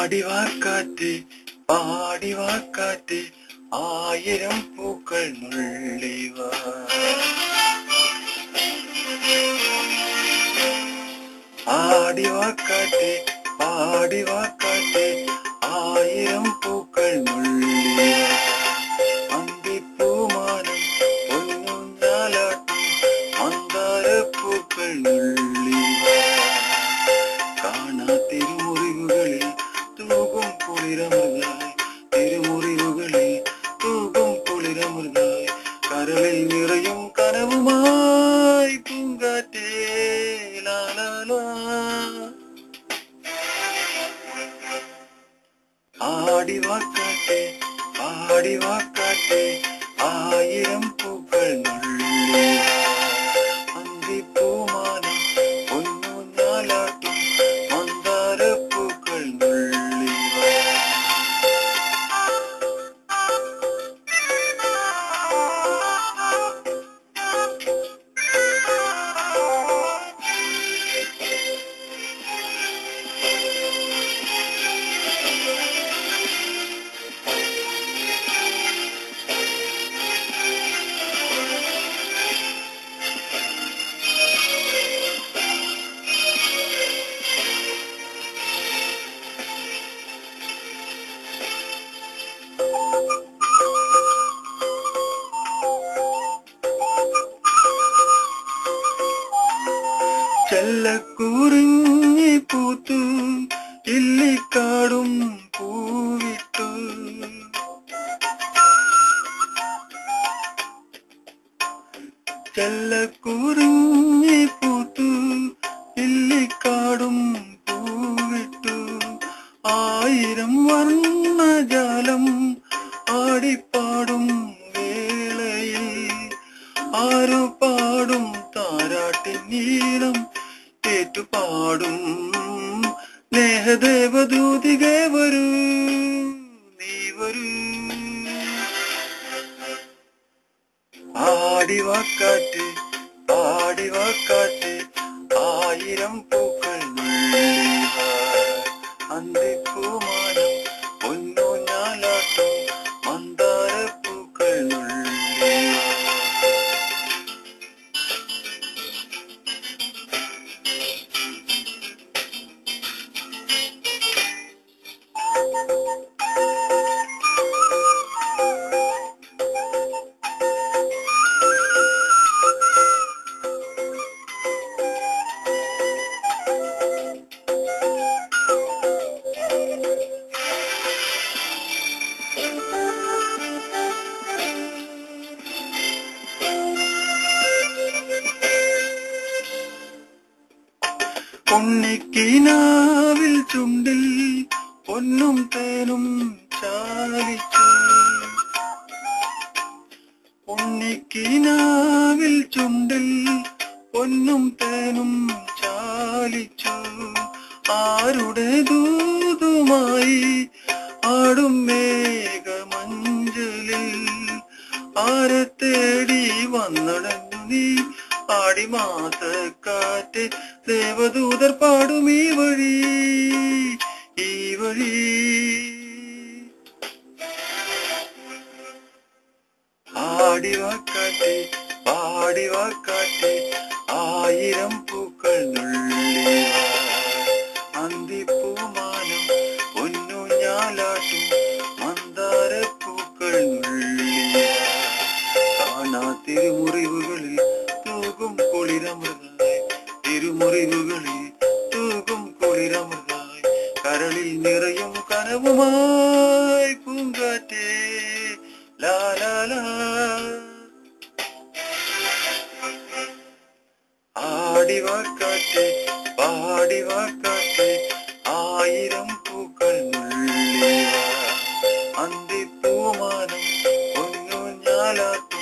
ആടിവാക്കാറ്റ് പാടിവാക്കാറ്റ് ആയിരം പൂക്കൾ നുള്ളിവ. ആടിവാക്കാറ്റ് പാടിവാക്കാറ്റ് ആയിരം പൂക്കൾ നുള്ളിവ. അന്തിപ്പൂമാനം പൊന്നൂഞ്ഞാലാട്ടും മന്ദാരപ്പൂക്കൾ നുള്ളിവ. കാണാ തിരുമുറിവുകളിൽ തൂകും കുളിരമൃതായി, തിരുമുറിവുകളിൽ തൂകും കുളിരമൃതായി, കരളിൽ നിറയും കനവുമായി പൂങ്കാറ്റേ ലാലാലാ. ആടിവാക്കാറ്റെ പാടിവാക്കാറ്റെ ആയിരം പൂക്കൾ നുള്ളിവ. അന്തിപ്പൂമാനം പൊന്നൂഞ്ഞാലാട്ടും മന്ദാരപ്പൂക്കൾ നുള്ളിവ. ചെല്ലക്കുറിഞ്ഞി പൂത്തു ഇല്ലിക്കാടും പൂവിട്ടു. ചെല്ലക്കുറിഞ്ഞി പൂത്തു ഇല്ലിക്കാടും പൂവിട്ടു. ആയിരം വർണ്ണജാലം ആടിപ്പാടും വേളയിൽ ആരോ പാടും താരാട്ടിൻ നീളം ഏറ്റുപാടും. സ്നേഹദേവദൂതികേ വരൂ നീ വരൂ. ആടിവാക്കാറ്റ് പാടിവാക്കാറ്റ് ആയിരം പൂക്കൾ നുള്ളിവ. അന്തിപ്പൂമാനം പൊന്നൂഞ്ഞാലാട്ടും മന്ദാരപ്പൂക്കൾ നുള്ളിവ. ഉണ്ണിക്കിനാവിൽ ചുണ്ടിൽ പൊന്നും തേനും ചാലിച്ചു. ഉണ്ണിക്കിനാവിൽ ചുണ്ടിൽ പൊന്നും തേനും ചാലിച്ചു. ആരുടെ ദൂതുമായി ആടും മേഘമഞ്ചലിൽ ആരെ തേടി വന്നടഞ്ഞു നീ ആടിമാസക്കാറ്റ്. ദേവദൂതർ പാടും ഈ വഴി ഈ വഴി. ആടിവാക്കാറ്റെ പാടിവാക്കാറ്റെ ആയിരം പൂക്കൾ നുള്ളിവ. അന്തിപ്പൂമാനം പൊന്നൂഞ്ഞാലാട്ടും മന്ദാരപ്പൂക്കൾ നുള്ളിവ. കാണാ തിരുമുറിവുകളിൽ തൂകും കുളിരമൃതായി, തിരുമുറിവുകളിൽ തൂകും കുളിരമൃതായി, കരളിൽ നിറയും കനവുമായി പൂങ്കാറ്റേ ലാലാലാ. ആടിവാക്കാറ്റെ പാടിവാക്കാറ്റെ ആയിരം പൂക്കൾ നുള്ളിവ. അന്തിപ്പൂമാനം പൊന്നൂഞ്ഞാലാട്ടും